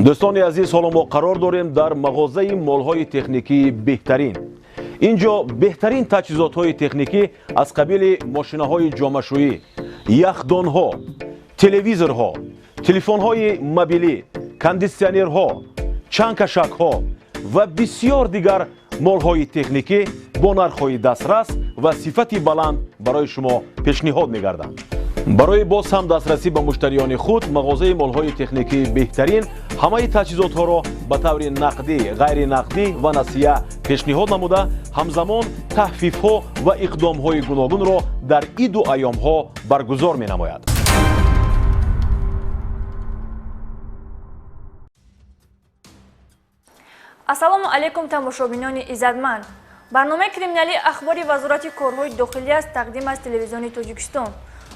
دوستان عزیز، حالا ما قرار داریم در مغازه مالهای تکنیکی بهترین. اینجا بهترین تجهیزات تکنیکی از قبیل ماشین‌های جامه‌شویی، یخدان‌ها، تلویزورها، تلفن‌های موبیلی، کاندیسیونرها، چنگ‌کشک‌ها و بسیار دیگر مالهای تکنیکی با نرخ‌های دسترس و صفتی بلند برای شما پیشنهاد می‌گردند. برای باز هم دسترسی به مشتریان خود، مغازه مالهای تکنیکی بهترین همه تجهیزات‌ها را به طور نقدی، غیر نقدی و نسیه پیشنهاد نموده، همزمان تخفیف‌ها و اقدام‌های گوناگون را در این دو ایام‌ها برگزار می‌نماید. ассалому алайкум тамошобинони иззатманд. барномаи криминалии ахбори вазорати корҳои дохилӣ аст тақдим аз телевизиони Тоҷикистон.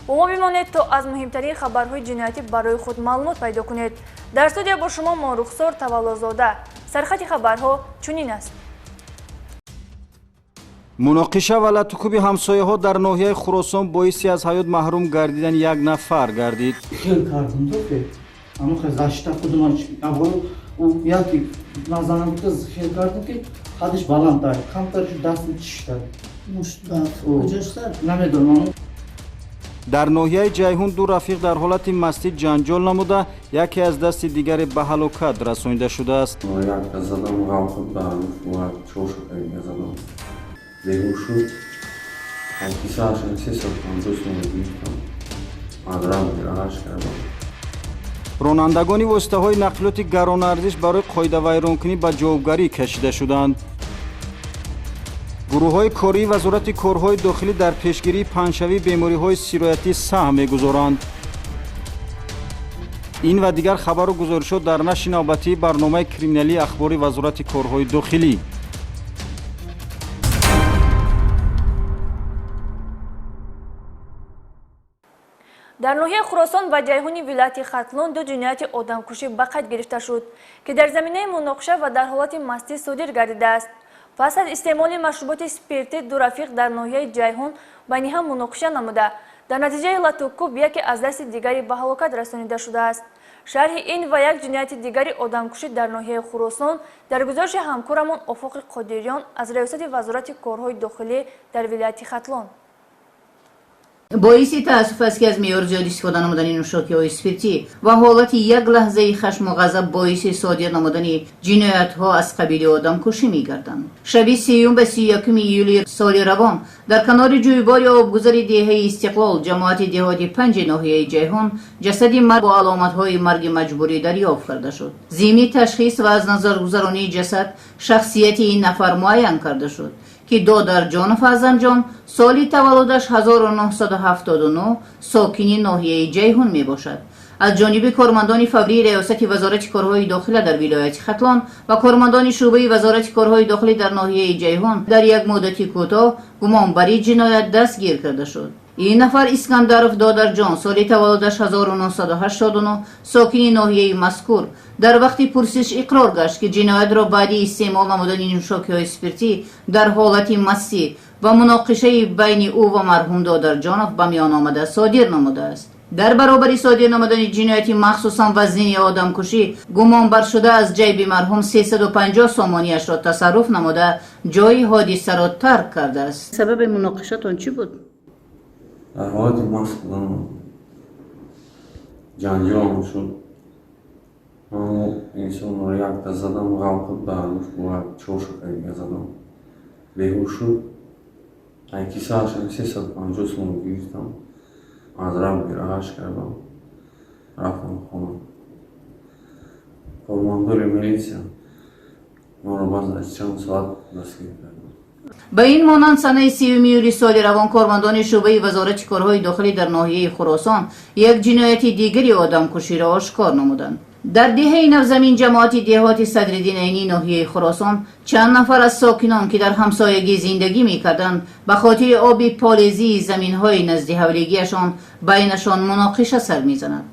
бо мо бимонед то аз муҳимтарин хабарҳои ҷиноятӣ барои худ маълумот пайдо кунед. дар студия бо шумо Морухсор Таваллозода. сархати хабарҳо чунин аст. муноқиша ва латукуби ҳамсояҳо дар ноҳияи Хуросон боиси аз ҳаёт маҳрум гардидани як нафар гардид. Яки назанам кыз хел кардым ки хадиш баландар камтарш дастни чиштар муштар намедонам. дар ноҳияи Ҷайҳун ду рафиқ дар ҳолати мастӣ ҷанҷол намуда, яке аз дасти дигаре ба ҳалокат расонида шудааст. Як задам ғалқиб бармуш ва чошука задам беҳушу кисаашан 350 сом гирифтам мадрам раш кардам. ронандагони воситаҳои нақлиёти гаронарзиш барои қоидавайронкунӣ ба ҷавобгарӣ кашида шуданд. гурӯҳҳои кории вазорати корҳои дохилӣ дар пешгирии панҷшавии бемориҳои сироятӣ саҳм мегузоранд. ин ва дигар хабару гузоришот дар нашри навбатии барномаи криминалии ахбори вазорати корҳои дохилӣ. дар ноҳияи Хуросон ва ҷайҳуни вилояти Хатлон ду ҷинояти одамкушӣ ба қайд гирифта шуд, ки дар заминаи муноқиша ва дар ҳолати мастӣ содир гардидааст. пас аз истеъмоли машруботи спиртӣ ду рафиқ дар ноҳияи Ҷайҳун байни ҳам муноқиша намуда, дар натиҷаи латукуб яке аз дасти дигари ба ҳалокат расонида шудааст. шарҳи ин ва як ҷинояти дигари одамкушӣ дар ноҳияи Хуросон дар гузориши ҳамкорамон Офоқи Қодириён аз раёсати вазорати корҳои дохилӣ дар вилояти Хатлон. боиси таассуф аст ки аз меъёр зиёд истифода намудани нӯшокиҳои спиртӣ ва ҳолати як лаҳзаи хашму ғазаб боиси содир намудани ҷиноятҳо аз қабили одамкушӣ мегарданд. шаби 3 ба 31 июли соли равон дар канори ҷӯйбори обгузари деҳаи Истиқлол, ҷамоати деҳоти 5 ноҳияи Ҷайҳун, ҷасади мард бо аломатҳои марги маҷбурӣ дарёфт карда шуд. зимни ташхис ва аз назаргузаронии ҷасад шахсияти ин нафар муайян карда шуд ки Додарҷонов Азамҷон соли таваллудаш 1979 сокини ноҳияи Ҷайҳун мебошад. аз ҷониби кормандони фаврии раёсати вазорати корҳои дохила дар вилояти Хатлон ва кормандони шӯъбаи вазорати корҳои дохилӣ дар ноҳияи Ҷайҳун дар як муддати кӯтоҳ гумонбари ҷиноят дастгир карда шуд. ин нафар Искандаров Додарҷон соли таваллудаш 1989 сокини ноҳияи мазкур дар вақти пурсиш иқрор гашт ки ҷиноятро баъди истеъмол намудани нӯшокиҳои спиртӣ дар ҳолати мастӣ ва муноқишаи байни ӯ ва марҳум Додарҷонов ба миён омада содир намудааст. дар баробари содир намудани ҷинояти махсусан вазнини одамкушӣ гумонбаршуда аз ҷайби марҳум 350 сомонияшро тасарруф намуда ҷои ҳодисаро тарк кардааст. сабаби муноқишатон чӣ буд? дар ҳолати маст будам ҷанҷол шуд. ман инсонро якта задам ғалқиб бармуш ва чошука задам беҳуш шуд. кисаашан 350 сом гирифтам мадрам раш кардам рафтам хона. кормандори милитсия маро баъд аз чанд соат дастгир кардам. ба ин монанд санаи 3 июли соли равон кормандони шӯъбаи вазорати корҳои дохилӣ дар ноҳияи Хуросон як ҷинояти дигари одамкуширо ошкор намуданд. дар деҳаи Навзамин, ҷамоати деҳоти Садриддин Айнии ноҳияи Хуросон, чанд нафар аз сокинон ки дар ҳамсоягӣ зиндагӣ мекарданд, ба хотири оби полезии заминҳои назди ҳавлигиашон байнашон муноқиша сар мезанад.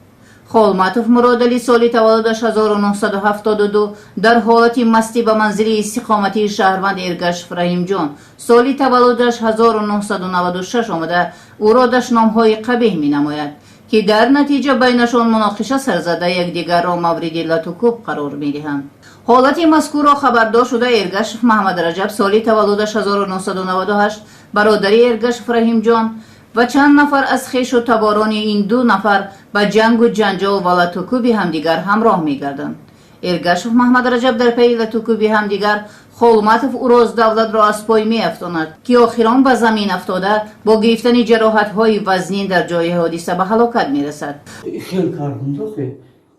Холматов Муродали соли таваллудаш 1972 дар ҳолати мастӣ ба манзили истиқоматии шаҳрванд Эргашев Раҳимҷон соли таваллудаш 1996 омада ӯро дашномҳои қабеҳ менамояд که در نتیجه بینشان مناقشه سر زده یکدیگر را مورد لطوکوب قرار می‌دهند. حالت مذکور را خبردار شده ارگشف محمد رجب سالی تولدش 1998 برادری ارگشف رحیم جان و چند نفر از خویش و تباران این دو نفر به جنگ و جنجال و لطوکوب همدیگر همراه می‌گردند. ارگشف محمد رجب در پی لطوکوب همدیگر خولماتوف اوروز دولت را از پای می‌افتاند که آخران به زمین افتاده با گرفتن جراحت‌های وزنی در جای حادثه به هلاکت می‌رسد. خیلی کردم دوخه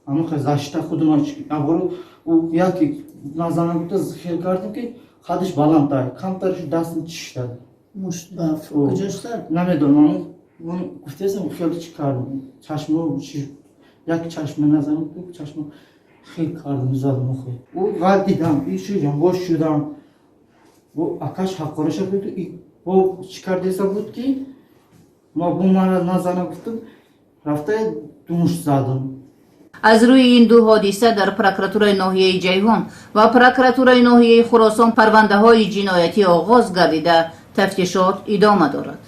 اما خیلی زشته خودم اول او یکی نازنم بود خیلی کردم که خودش بالانتای کمترش دستم چشتاد کجاست نمیدونم اون گفتم خیلی چی کردم چشمو یک چشم نزنم دو چشم خیلی کردم زدم خیلی او بعد دیدم ایشون باش شدم و آکاش حقارش بود و چیکار دیسا بود که ما بومانا نزنم گفتم رفته دومش زدم. از روی این دو حادثه در پروکراتورای ناحیه جیهون و پروکراتورای ناحیه خراسان پرونده های جنایتی آغاز گردیده تفتیشات ادامه دارد.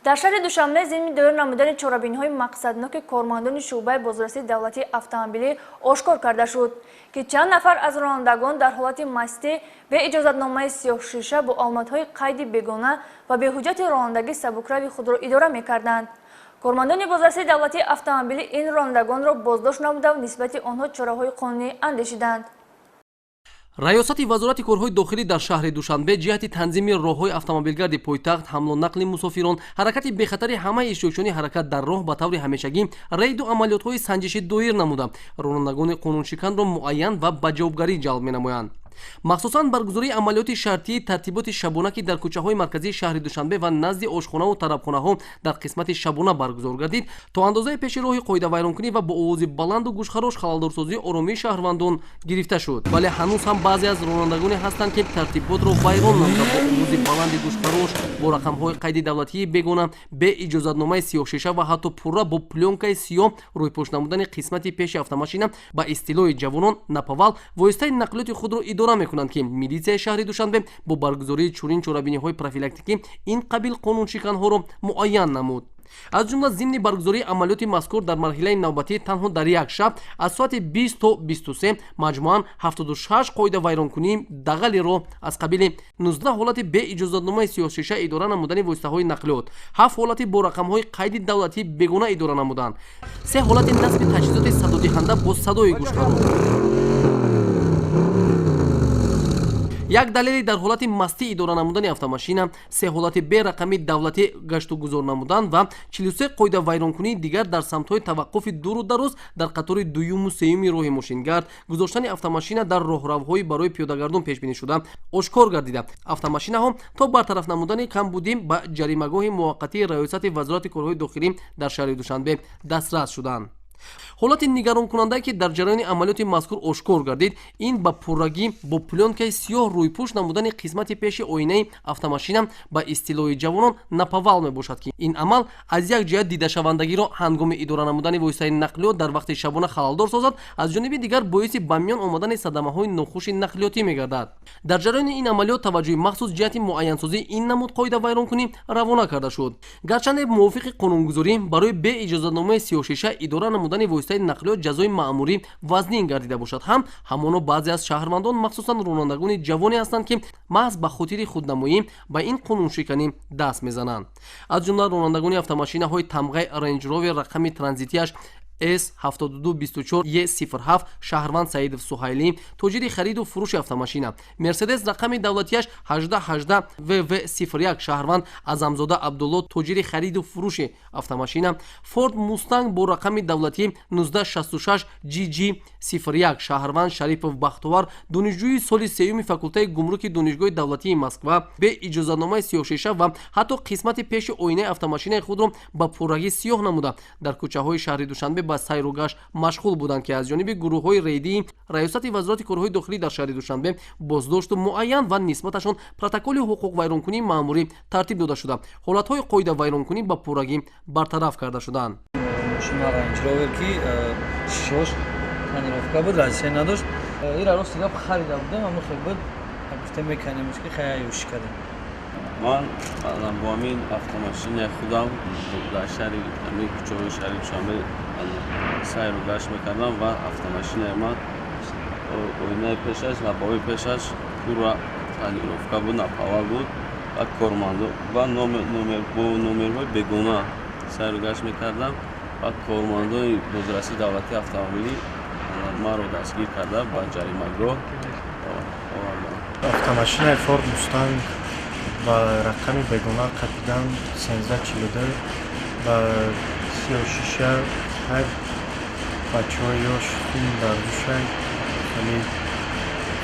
در شهر دوشنبه ضمن دور نمودن چرابین‌های مقصدناک کارمندان شعبه بازرسی دولتی اتومبیلی آشکار کرده شد که چند نفر از رانندگان در حالت مستی به اجازتنامه سیاه شیشه با علامت‌های قید بیگانه و به حجت رانندگی سبکروی خود را اداره می‌کردند. کارمندان بازرسی دولتی اتومبیلی این رانندگان را بازداشت نموده و نسبت آنها چاره‌های قانونی اندیشیدند. раёсати вазорати корҳои дохилӣ дар шаҳри душанбе ҷиҳати танзими роҳҳои автомобилгарди пойтахт ҳамлу нақли мусофирон ҳаракати бехатари ҳамаи иштирокчиёни ҳаракат дар роҳ ба таври ҳамешагӣ рейду амалиётҳои санҷишӣ доир намуда ронандагони қонуншиканро муайян ва ба ҷавобгарӣ ҷалб менамоянд. махсусан баргузории амалиёти шартии тартиботи шабона ки дар кӯчаҳои марказии шаҳри душанбе ва назди ошхонаву тарабхонаҳо дар қисмати шабона баргузор гардид то андозае пеши роҳи қоидавайронкунӣ ва бо овози баланду гӯшхарош халалдорсозии оромии шаҳрвандон гирифта шуд. вале ҳанӯз ҳам баъзе аз ронандагоне ҳастанд ки тартиботро вайрон намуда бо овози баланди гӯшхарош бо рақамҳои қайди давлатии бегона бе иҷозатномаи сиёҳшиша ва ҳатто пурра бо плёнкаи сиёҳ рӯйпош намудани қисмати пеши автомашина ба истилои ҷавонон напавал воиситаи нақлиёти худро идора мекунанд ки милитсияи шаҳри душанбе бо баргузории чунин чорабиниҳои профилактикӣ ин қабил қонуншиканҳоро муайян намуд. аз ҷумла зимни баргузории амалиёти мазкур дар марҳилаи навбатӣ танҳо дар як шаб аз соати 20 то 23 маҷмуан 76 қоида вайронкунии дағали роҳ аз қабили 19 ҳолати беиҷозатномаи сиёҳшиша идора намудани воситаҳои нақлиёт, 7 ҳолати бо рақамҳои қайди давлатӣ бегона идора намуданд, 3 ҳолати насби таҷҳизоти садодиҳанда бо садои гӯшхарош. як далели дар ҳолати мастӣ идора намудани автомашина, 3 ҳолати берақами давлатӣ гашту гузор намудан ва 43 қоида вайронкунии дигар дар самтҳои таваққуфи дуру дароз дар қатори дуюму сеюми роҳи мошингард, гузоштани автомашина дар роҳравҳои барои пиёдагардон пешбинӣ шуда ошкор гардида автомашинаҳо то бартараф намудани камбудӣ ба ҷаримагоҳи муваққатии раёсати вазорати корҳои дохилӣ дар шаҳри душанбе дастрас шуданд. ҳолати нигаронкунандае ки дар ҷараёни амалиёти мазкур ошкор гардид ин ба пуррагӣ бо плёнкаи сиёҳ рӯйпӯш намудани қисмати пеши оинаи автомашина ба истилои ҷавонон напавал мебошад ки ин амал аз як ҷиҳат дидашавандагиро ҳангоми идора намудани воситаи нақлиёт дар вақти шабона халалдор созад, аз ҷониби дигар боиси ба миён омадани садамаҳои нохуши нақлиётӣ мегардад. дар ҷараёни ин амалиёт таваҷҷӯҳи махсус ҷиҳати муайянсозии ин намуд қоида вайронкунӣ равона карда шуд. гарчанде мувофиқи қонунгузорӣ барои беиҷозатномаи сиёҳшиша идора намудани воситаи нақлиёт ҷазои маъмурӣ вазнин гардида бошад, ҳам ҳамоно баъзе аз шаҳрвандон махсусан ронандагони ҷавоне ҳастанд ки маҳз ба хотири худнамоӣ ба ин қонуншиканӣ даст мезананд. аз ҷумла ронандагони автомашинаҳои тамғаи Range Rover рақами транзитияш S7224E07 шаҳрванд Саидов Суҳайлӣ, тоҷири хариду фурӯши автомашина, Мерседес рақами давлатияш 1818 VV01 шаҳрванд Азамзода Абдулло, тоҷири хариду фурӯши автомашина, Ford Mustang бо рақами давлатӣ 1966 GG01 шаҳрванд Шарипов Бахтовар, донишҷӯи соли сеюми факултаи гумруки донишгоҳи давлатии Москва, бе иҷозатномаи сиёҳшиша ва ҳатто қисмати пеши оинаи автомашинаи худро ба пуррагӣ сиёҳ намуда дар кӯчаҳои шаҳри Душанбе ба сайру гашт машғул буданд ки аз ҷониби гурӯҳҳои рейдии раёсати вазорати корҳои дохилӣ дар шаҳри Душанбе боздошту муайян ва нисбаташон протоколи ҳуқуқвайронкунии маъмурӣ тартиб дода шуда ҳолатҳои қоида вайронкунӣ ба пуррагӣ бартараф карда шуданд. машина Range Rover ки шишош тонировка буд, разия надошт. ира рости гап харида будем, аммо хеле буд гуфтем меканем ки хая юш кардем. من با همین автомашин خودم در شهر همین کوچه‌های شهر دوشنبه سیر و گشت میکردم و автомашин من اوینه پیشش و بابی پیشش پورا تنیروفکا بود، نپاول بود و کارمندو و نمرهای بگونه سیر و گشت میکردم و کارمندای بازرسی دولتی автомобили ما رو دستگیر کرده با جریمه‌گاه آوردن. автомашин Ford Mustang با رقم بگونه قطعاً 1342 و 36 هر بچه‌های یاش این در دوشن خیلی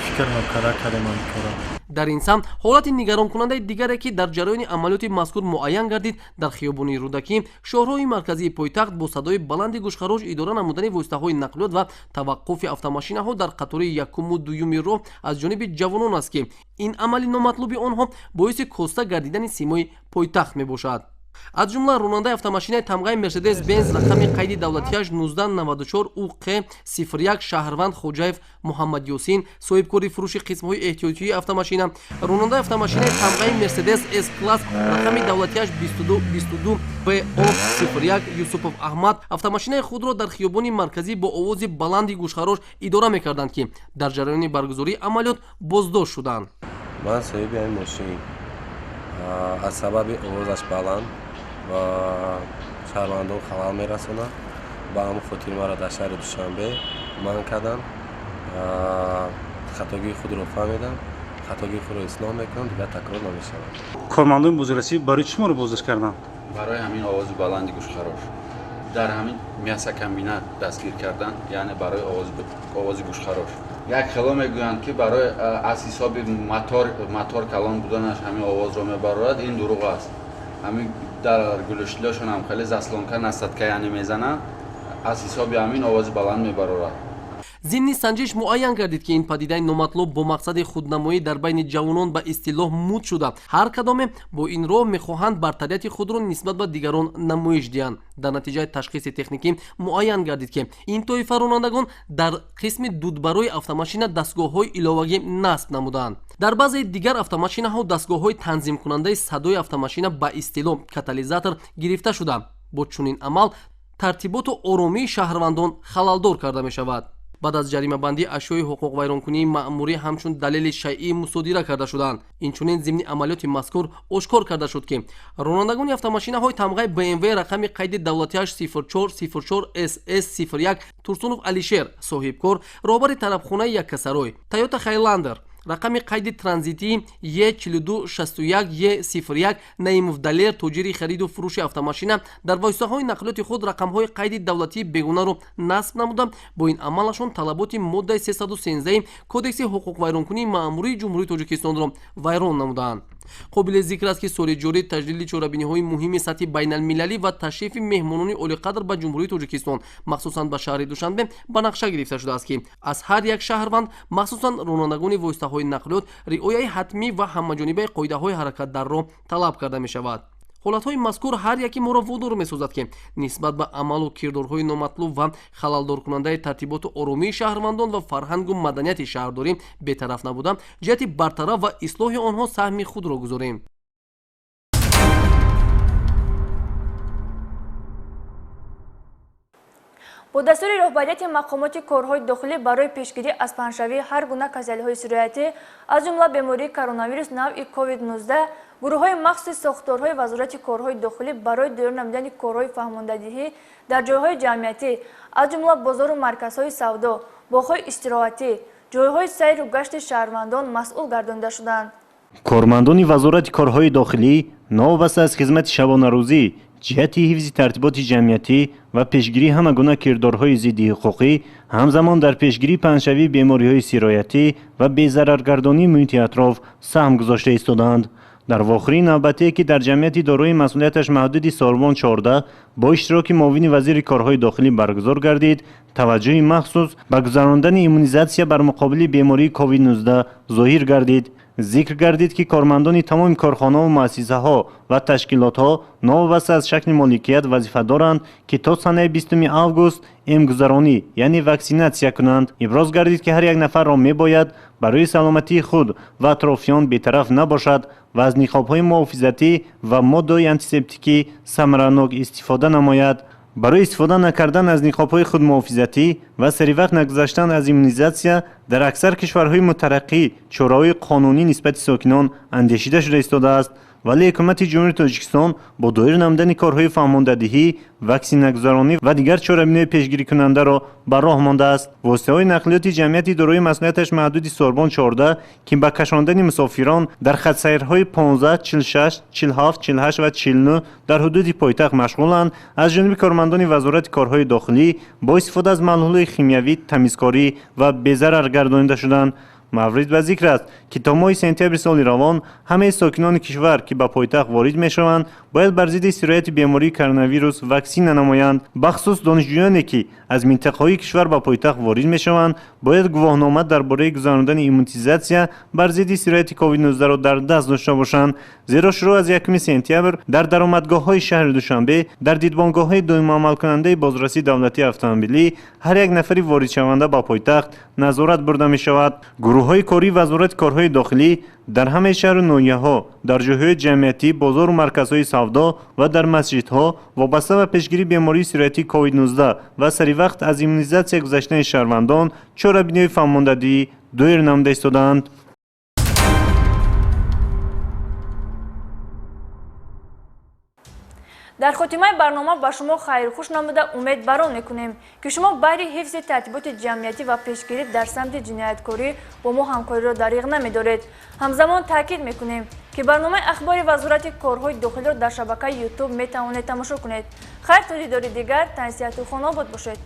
فکر نکرده کلمان کرده. дар ин самт ҳолати нигаронкунандаи дигаре ки дар ҷараёни амалиёти мазкур муайян гардид дар хиёбони рӯдакӣ шоҳроҳи марказии пойтахт бо садои баланди гӯшхарош идора намудани воситаҳои нақлиёт ва таваққуфи автомашинаҳо дар қатори якуму дуюми роҳ аз ҷониби ҷавонон аст ки ин амали номатлуби онҳо боиси коста гардидани симои пойтахт мебошад. аз ҷумла ронандаи автомашинаи тамғаи мерседес бенз рақами қайди давлатияш 1994 уқ 01 шаҳрванд хоҷаев муҳаммад ёсин соҳибкори фурӯши қисмҳои эҳтиётии автомашина, ронандаи автомашинаи тамғаи мерседес с класс рақами давлатияш 22 bo 01 юсупов аҳмад автомашинаи худро дар хиёбони марказӣ бо овози баланди гӯшхарош идора мекарданд ки дар ҷараёни баргузории амалиёт боздошт шуданд. ман соҳиби ин мошин аз сабаби овозаш баланд ва шаҳрвандон халал мерасонад ба ҳамон хотир маро дар шаҳри душанбе манъ карданд. хатогии худро фаҳмидам, хатогии худро ислоҳ мекунам, дигар такрор намешавад. кормандони бозрасӣ барои чӣ моро боздошт карданд? барои ҳамин овози баланди гӯшхарош дар ҳамин мясакомбинат дастгир кардан, яъне барои овози гӯшхарош. як хело мегӯянд ки барои аз ҳисоби мотор калон буданаш ҳамин овозро мебарорад, ин дурӯғ аст. ҳамин дар гулӯштилашон ҳам хеле заслонка настатка яъне мезананд, аз ҳисоби ҳамин овози баланд мебарорад. зимни санҷиш муайян гардид ки ин падидаи номатлуб бо мақсади худнамоӣ дар байни ҷавонон ба истилоҳ муд шуда ҳар кадоме бо ин роҳ мехоҳанд бартарияти худро нисбат ба дигарон намоиш диҳанд. дар натиҷаи ташхиси техникӣ муайян гардид ки ин тоифа ронандагон дар қисми дудбарои автомашина дастгоҳҳои иловагӣ насб намуданд. дар баъзеи дигар автомашинаҳо дастгоҳҳои танзимкунандаи садои автомашина ба истилоҳ катализатор гирифта шуда бо чунин амал тартиботу оромии шаҳрвандон халалдор карда мешавад. баъд аз ҷаримабандӣ ашёи ҳуқуқвайронкунии маъмурӣ ҳамчун далели шайъӣ мусодира карда шуданд. инчунин зимни амалиёти мазкур ошкор карда шуд ки ронандагони автомашинаҳои тамғаи bmw рақами қайди давлатияш 0404 ss 01 турсунов алишер соҳибкор роҳбари тарабхонаи яккасарой, Toyota Highlander рақами қайди транзитии E4261 E01 Наимов Далер тоҷири хариду фурӯши автомашина дар воситаҳои нақлиёти худ рақамҳои қайди давлатии бегунаро насб намуда бо ин амалашон талаботи моддаи 313 кодекси ҳуқуқвайронкунии маъмурии ҷумҳурии Тоҷикистонро вайрон намуданд. қобили зикр аст ки соли ҷорӣ таҷдиди чорабиниҳои муҳими сатҳи байналмилалӣ ва ташрифи меҳмонони олиқадр ба ҷумҳурии Тоҷикистон махсусан ба шаҳри Душанбе ба нақша гирифта шудааст ки аз ҳар як шаҳрванд махсусан ронандагони воситаҳои нақлиёт риояи ҳатмӣ ва ҳамаҷонибаи қоидаҳои ҳаракат дар роҳ талаб карда мешавад. ҳолатҳои мазкур ҳар яки моро водор месозад ки нисбат ба амалу кирдорҳои номатлуб ва халалдоркунандаи тартиботу оромии шаҳрвандон ва фарҳангу маданияти шаҳрдорӣ бетараф набуда ҷиҳати бартараф ва ислоҳи онҳо саҳми худро гузорем. бо дастури роҳбарияти мақомоти корҳои дохилӣ барои пешгирӣ аз паҳншавии ҳар гуна касалиҳои сироятӣ аз ҷумла бемории коронавирус навъи COVID-19 гурӯҳҳои махсуси сохторҳои вазорати корҳои дохилӣ барои дойр намудани корҳои фаҳмондадиҳӣ дар ҷойҳои ҷамъиятӣ аз ҷумла бозору марказҳои савдо, боғҳои истироҳатӣ, ҷойҳои сайру гашти шаҳрвандон масъул гардонида шуданд. кормандони вазорати корҳои дохилӣ новобаста аз хизмати шабонарӯзӣ ҷиҳати ҳифзи тартиботи ҷамъиятӣ ва пешгирии ҳама гуна кирдорҳои зидди ҳуқуқӣ ҳамзамон дар пешгирии паҳншавии бемориҳои сироятӣ ва безараргардонии муҳити атроф саҳм гузошта истоданд. дар вохирин навбатие ки дар ҷамъияти дорои масъулияташ маҳдуди Солмон 14 бо иштироки муовини вазири корҳои дохилӣ баргузор гардид, таваҷҷӯҳи махсус ба гузарондани иммунизатсия бар муқобили бемории COVID-19 зоҳир гардид. зикр гардид, ки кормандони тамоми корхонаҳо, муассисаҳо ва ташкилотҳо новобаста аз шакли моликият вазифа доранд, ки то санаи 20 август эмгузаронӣ, яъне ваксинатсия кунанд. иброз гардид, ки ҳар як нафарро мебояд барои саломатии худ ва атрофиён бетараф набошад ва аз ниқобҳои муҳофизатӣ ва моддаҳои антисептикӣ самаранок истифода намояд. барои истифода накардан аз ниқобҳои худмуҳофизатӣ ва саривақт нагузаштан аз иммунизатсия дар аксар кишварҳои мутараққӣ чораҳои қонунӣ нисбати сокинон андешида шуда истодааст, вале ҳукумати ҷумҳурии Тоҷикистон бо доир намудани корҳои фаҳмондадиҳӣ, ваксинагузаронӣ ва дигар чорабиниҳои пешгирикунандаро ба роҳ мондааст. воситаҳои нақлиёти ҷамъияти дорои масъулияташ маҳдуди Сорбон 14, ки ба кашондани мусофирон дар хатсайрҳои 15, 46, 47, 48 ва 49 дар ҳудуди пойтахт машғуланд, аз ҷониби кормандони вазорати корҳои дохилӣ бо истифода аз малҳулаи химиявӣ тамизкорӣ ва безарар гардонида шуданд. маврид ба зикр аст, ки то моҳи сентябри соли равон ҳамаи сокинони кишвар, ки ба пойтахт ворид мешаванд, бояд бар зидди сирояти бемории коронавирус ваксина намоянд. бахусус донишҷӯёне, ки аз минтақаҳои кишвар ба пойтахт ворид мешаванд, бояд гувоҳнома дар бораи гузарондани иммунизатсия бар зидди сирояти COVID-19-ро дар даст дошта бошанд, зеро шурӯъ аз 1 сентябр дар даромадгоҳҳои шаҳри Душанбе, дар дидбонгоҳҳои доимамалкунандаи бозраси давлатии автомобилӣ ҳар як нафари воридшаванда ба пойтахт назорат бурда мешавад. гурӯҳҳои кории вазорати корҳои дохилӣ дар ҳамаи шаҳру ноҳияҳо, дар ҷойҳои ҷамъиятӣ, бозору марказҳои савдо ва дар масҷидҳо вобаста ба пешгирии бемории сироятии COVID-19 ва саривақт аз иммунизатсия гузаштани шаҳрвандон чорабиниҳои фаҳмондадӣ доир намуда истодаанд. дар хотимаи барнома ба шумо хайрхуш намуда умедбарон мекунем, ки шумо баҳри ҳифзи тартиботи ҷамъиятӣ ва пешгирӣ дар самти ҷинояткорӣ бо мо ҳамкориро дариғ намедоред. ҳамзамон таъкид мекунем, ки барномаи ахбори вазорати корҳои дохилиро дар шабакаи YouTube метавонед тамошо кунед. хайр то дидори дигар, танисияту хонобод бошед.